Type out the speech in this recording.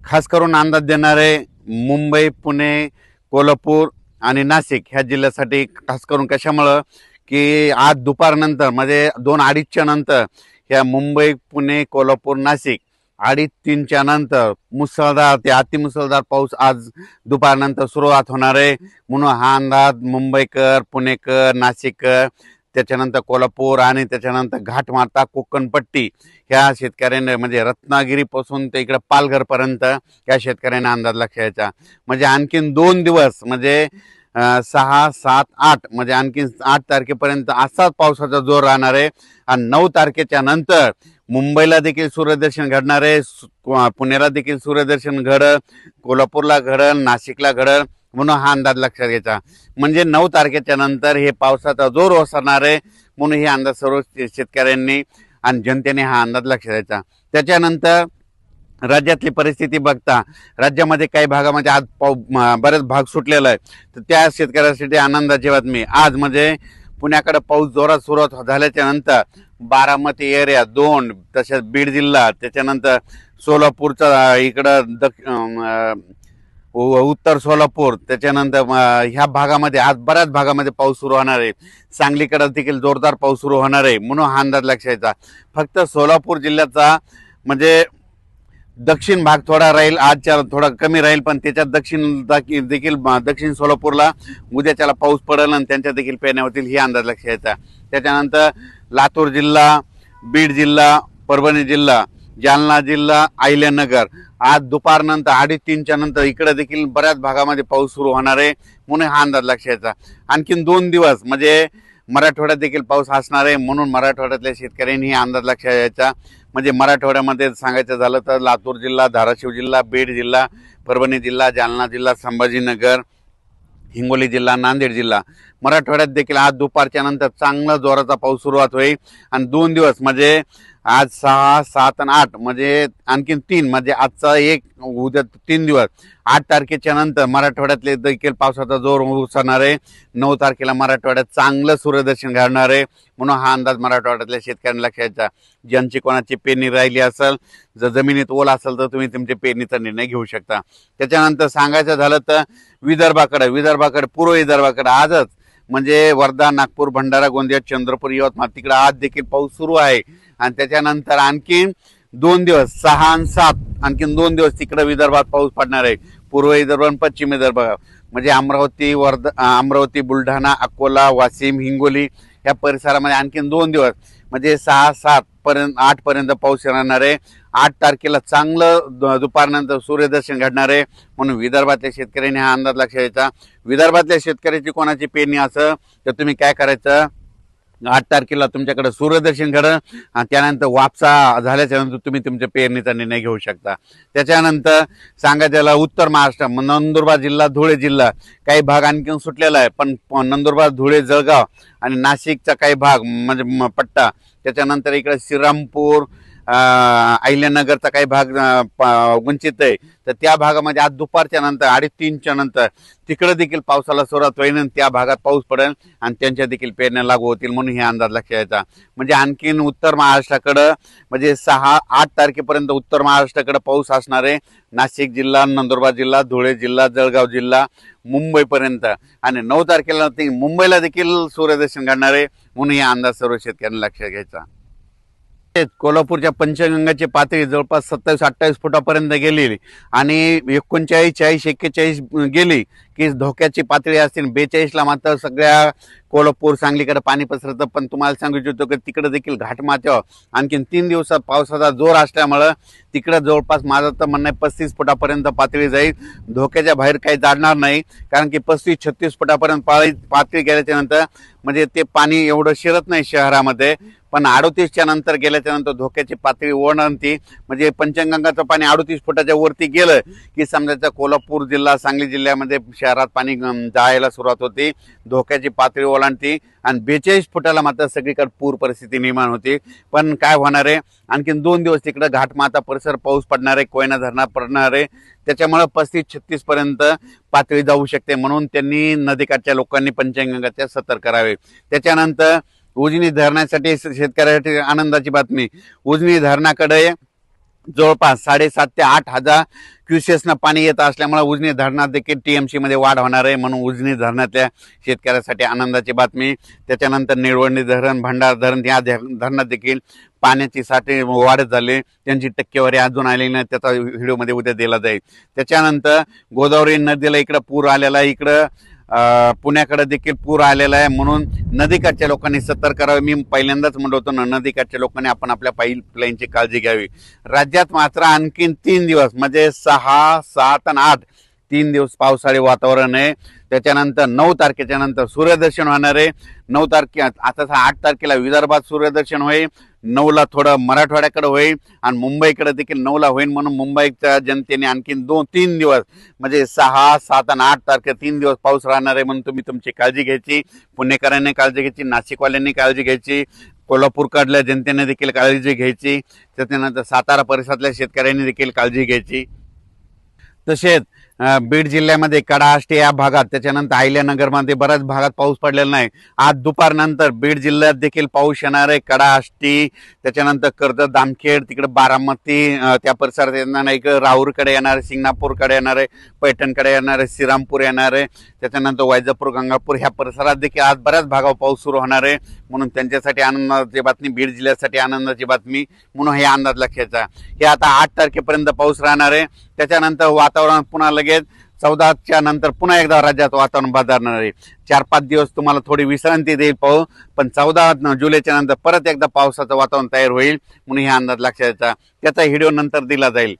खास करून अंदाज देणारे मुंबई, पुणे, कोल्हापूर आणि नाशिक ह्या जिल्ह्यासाठी खास करून कशामुळं की आज दुपारनंतर म्हणजे 2-2:30च्या नंतर ह्या मुंबई, पुणे, कोल्हापूर, नाशिक 2:30-3च्या नंतर मुसळधार ते अतिमुसळधार पाऊस आज दुपारनंतर सुरुवात होणार आहे. म्हणून हा अंदाज मुंबईकर, पुणेकर, नाशिककर, त्याच्यानंतर कोल्हापूर आणि त्याच्यानंतर घाटमाता कोकणपट्टी ह्या शेतकऱ्यांनी म्हणजे रत्नागिरीपासून ते इकडे पालघरपर्यंत या शेतकऱ्यांना अंदाज लक्षात यायचा. म्हणजे आणखीन 2 दिवस म्हणजे 6, 7, 8 म्हणजे आणखीन 8 तारखेपर्यंत असाच पावसाचा जोर राहणार आहे. आणि 9 तारखेच्या नंतर मुंबईला देखील सूर्यदर्शन घडणार आहे, पुण्याला देखील सूर्यदर्शन घडल, कोल्हापूरला घडल, नाशिकला घडल. म्हणून हा अंदाज लक्षात घ्यायचा. म्हणजे 9 तारखेच्या नंतर हे पावसाचा जोर ओसरणार आहे. म्हणून हे अंदाज सर्व शेतकऱ्यांनी आणि जनतेने हा अंदाज लक्षात द्यायचा. त्याच्यानंतर राज्यातली परिस्थिती बघता राज्यामध्ये काही भागामध्ये आज बरेच भाग सुटलेला आहे. तर त्या शेतकऱ्यांसाठी आनंदाची बातमी आज म्हणजे पुण्याकडे पाऊस जोरात सुरुवात झाल्याच्या नंतर बारामती एरिया 2, तसेच बीड जिल्हा, त्याच्यानंतर सोलापूरचा इकडं उत्तर सोलापूर, त्याच्यानंतर ह्या भागामध्ये आज बऱ्याच भागामध्ये पाऊस सुरू होणार आहे. सांगलीकडे देखील जोरदार पाऊस सुरू होणार आहे. म्हणून हा अंदाज लक्षात घ्यायचा. फक्त सोलापूर जिल्ह्याचा म्हणजे दक्षिण भाग थोडा राहील, आजच्या थोडा कमी राहील, पण त्याच्यात देखील दक्षिण सोलापूरला उद्याच्याला पाऊस पडेल आणि त्यांच्या देखील पेरण्या होतील ही अंदाज लक्षात घ्यायचा. त्याच्यानंतर लातूर जिल्हा, बीड जिल्हा, परभणी जिल्हा, जालना जिल्हा, अहिल्यानगर आज दुपारनंतर 2:30च्या नंतर इकडे देखील बऱ्याच भागामध्ये पाऊस सुरू होणार आहे. म्हणून हा अंदाज लक्षात घ्यायचा. आणखीन 2 दिवस म्हणजे मराठवाड्यात देखील पाऊस असणार आहे. म्हणून मराठवाड्यातल्या शेतकऱ्यांनी हा अंदाज लक्षात घ्यायचा. म्हणजे मराठवाड्यामध्ये सांगायचं झालं तर लातूर जिल्हा, धाराशिव जिल्हा, बीड जिल्हा, परभणी जिल्हा, जालना जिल्हा, संभाजीनगर, हिंगोली जिल्हा, नांदेड जिल्हा, मराठवाड्यात देखील आज दुपारच्या नंतर चांगला जोराचा पाऊस सुरुवात होईल. आणि 2 दिवस म्हणजे आज 6, 7 आणि 8 म्हणजे आणखीन 3 म्हणजे आजचा 1, उद्या 3 दिवस 8 तारखेच्या नंतर मराठवाड्यातले देखील पावसाचा जोर उसळणार आहे. 9 तारखेला मराठवाड्यात चांगलं सूर्यदर्शन घडणार आहे. म्हणून हा अंदाज मराठवाड्यातल्या शेतकऱ्यांना लक्षात घ्यायचा. ज्यांची कोणाची पेरणी राहिली असेल, जर जमिनीत ओल असेल तर तुम्ही तुमच्या पेरणीचा निर्णय घेऊ शकता. त्याच्यानंतर सांगायचं झालं तर विदर्भाकडे पूर्व विदर्भाकडे आजच म्हणजे वर्धा, नागपूर, भंडारा, गोंदिया, चंद्रपूर, यवतमाळ तिकडे आज देखील पाऊस सुरू आहे. आणि त्याच्यानंतर आणखीन 2 दिवस 6 आणि 7 आणखीन 2 दिवस तिकडे विदर्भात पाऊस पडणार आहे. पूर्व विदर्भ आणि पश्चिम विदर्भ म्हणजे अमरावती, बुलढाणा, अकोला, वाशिम, हिंगोली या परिसरामध्ये आणखीन 2 दिवस म्हणजे 6, 7 पर्यंत 8 पर्यंत पाऊस राहणार आहे. 8 तारखेला चांगलं दुपारनंतर सूर्यदर्शन घडणार आहे. म्हणून विदर्भातल्या शेतकऱ्यांनी हा अंदाज लक्षात घ्यायचा. विदर्भातल्या शेतकऱ्याची कोणाची पेरणी असं तर तुम्ही काय करायचं, 8 तारखेला तुमच्याकडे सूर्यदर्शन घडलं आणि त्यानंतर वापसा झाल्याच्या नंतर तुम्ही तुमच्या पेरणीचा निर्णय घेऊ शकता. त्याच्यानंतर सांगायचं उत्तर महाराष्ट्र, नंदुरबार जिल्हा, धुळे जिल्हा काही भाग आणखी सुटलेला आहे. पण नंदुरबार, धुळे, जळगाव आणि नाशिकचा काही भाग म्हणजे पट्टा, त्याच्यानंतर इकडे श्रीरामपूर, अहिल्यानगरचा काही भाग वंचित आहे. तर त्या भागामध्ये आज दुपारच्या नंतर 2:30च्या नंतर तिकडे देखील पावसाला सुरुवात होईल आणि त्या भागात पाऊस पडेल आणि त्यांच्या देखील पेरण्या लागू होतील. म्हणून हे अंदाज लक्षात घ्यायचा. म्हणजे आणखीन उत्तर महाराष्ट्राकडं म्हणजे 6, 8 तारखेपर्यंत उत्तर महाराष्ट्राकडे पाऊस असणार आहे. नाशिक जिल्हा, नंदुरबार जिल्हा, धुळे जिल्हा, जळगाव जिल्हा, मुंबईपर्यंत. आणि 9 तारखेला मुंबईला देखील सूर्यदर्शन घडणार आहे. म्हणून हे अंदाज सर्व शेतकऱ्यांना लक्षात घ्यायचा. कोल्हापूरच्या पंचगंगाची पातळी जवळपास 27-28 फुटापर्यंत गेली आणि 39, 40, 41 गेली की धोक्याची पातळी असते. 42ला मात्र सगळ्या कोल्हापूर, सांगलीकडे पाणी पसरतं. पण तुम्हाला सांगू इच्छितो की तिकडे देखील घाटमाथ्यावर आणखीन 3 दिवसात पावसाचा जोर असल्यामुळं तिकडे जवळपास माझं तर म्हणणं आहे 35 फुटापर्यंत पातळी जाईल. धोक्याच्या बाहेर काही जाणार नाही, कारण की 35-36 फुटापर्यंत पातळी गेल्याच्या नंतर म्हणजे ते पाणी एवढं शिरत नाही शहरामध्ये. पण 38च्या नंतर गेल्याच्या नंतर धोक्याची पातळी ओढणती म्हणजे पंचगंगाचं पाणी 38 फुटाच्या वरती गेलं की समजायचं कोल्हापूर जिल्हा, सांगली जिल्ह्यामध्ये शहरात पाणी जायला सुरुवात होती, धोक्याची पातळी ओलांडती आणि 42 फुटाला मात्र सगळीकडे पूर परिस्थिती निर्माण होती. पण काय होणार आहे, आणखीन 2 दिवस तिकडे घाटमाता परिसर पाऊस पडणार आहे, कोयना धरणात पडणार आहे. त्याच्यामुळे 35-36 पर्यंत पातळी जाऊ शकते. म्हणून त्यांनी नदीकाठच्या लोकांनी पंचगंगाच्या सतर्क करावे. त्याच्यानंतर उजनी धरणासाठी शेतकऱ्यासाठी आनंदाची बातमी. उजनी धरणाकडे जवळपास 7.5 ते 8 हजार क्युसेसनं पाणी येत असल्यामुळे उजनी धरणात देखील टीएमसी मध्ये वाढ होणार आहे, म्हणून उजनी धरणातल्या शेतकऱ्यासाठी आनंदाची बातमी. त्याच्यानंतर निळवंडी धरण, भंडार धरण या धरणात देखील पाण्याची साठे वाढत झाली, त्यांची टक्केवारी अजून आलेली नाही, त्याचा व्हिडिओमध्ये उद्या दिला जाईल. त्याच्यानंतर गोदावरी नदीला इकडं पूर आलेला आहे, इकडं पुण्याकडे देखील पूर आलेला आहे, म्हणून नदीकाठच्या लोकांनी सतर्क राहावे. मी पहिल्यांदाच म्हणलो होतो ना, नदीकाठच्या लोकांनी आपण आपल्या पाईपलाईनची काळजी घ्यावी. राज्यात मात्र आणखीन 3 दिवस म्हणजे 6, 7 आणि 8 3 दिवस पावसाळी वातावरण आहे. त्याच्यानंतर 9 तारखेच्या नंतर सूर्यदर्शन होणार आहे. 9 तारखे आता 8 तारखेला विदर्भात सूर्यदर्शन होईल, 9ला थोडं मराठवाड्याकडे होईल आणि मुंबईकडे देखील 9ला होईल. म्हणून मुंबईच्या जनतेने आणखीन 2-3 दिवस म्हणजे 6, 7 आणि 8 तारखे 3 दिवस पाऊस राहणार आहे, म्हणून तुम्ही तुमची काळजी घ्यायची. पुणेकरांनी काळजी घ्यायची, नाशिकवाल्यांनी काळजी घ्यायची, कोल्हापूरकडल्या जनतेने देखील काळजी घ्यायची, त्याच्यानंतर सातारा परिसरातल्या शेतकऱ्यांनी देखील काळजी घ्यायची. तसेच बीड जिल्ह्यामध्ये कडा आष्टी या भागात, त्याच्यानंतर अहिल्यानगरमध्ये बऱ्याच भागात पाऊस पडलेला नाही. आज दुपारनंतर बीड जिल्ह्यात देखील पाऊस येणार आहे. कडा आष्टी, त्याच्यानंतर कर्जत, जामखेड, तिकडे बारामती त्या परिसरात येणार आहे, इकडे राऊरकडे येणार आहे, सिंगणापूरकडे येणार आहे, पैठणकडे येणार आहे, श्रीरामपूर येणार आहे, त्याच्यानंतर वैजापूर, गंगापूर ह्या परिसरात देखील आज बऱ्याच भागावर पाऊस सुरू होणार आहे. म्हणून त्यांच्यासाठी आनंदाची बातमी, बीड जिल्ह्यासाठी आनंदाची बातमी, म्हणून हे अंदाज लक्षाचा. हे आता 8 तारखेपर्यंत पाऊस राहणार आहे. त्याच्यानंतर वातावरण पुन्हा लगेच 14च्या नंतर पुन्हा एकदा राज्यात वातावरण बदलणार आहे. 4-5 दिवस तुम्हाला थोडी विश्रांती देईल पाऊस, पण 14 जुलैच्या नंतर परत एकदा पावसाचं वातावरण तयार होईल, म्हणून हे अंदाज लक्षाचा. त्याचा व्हिडिओ नंतर दिला जाईल.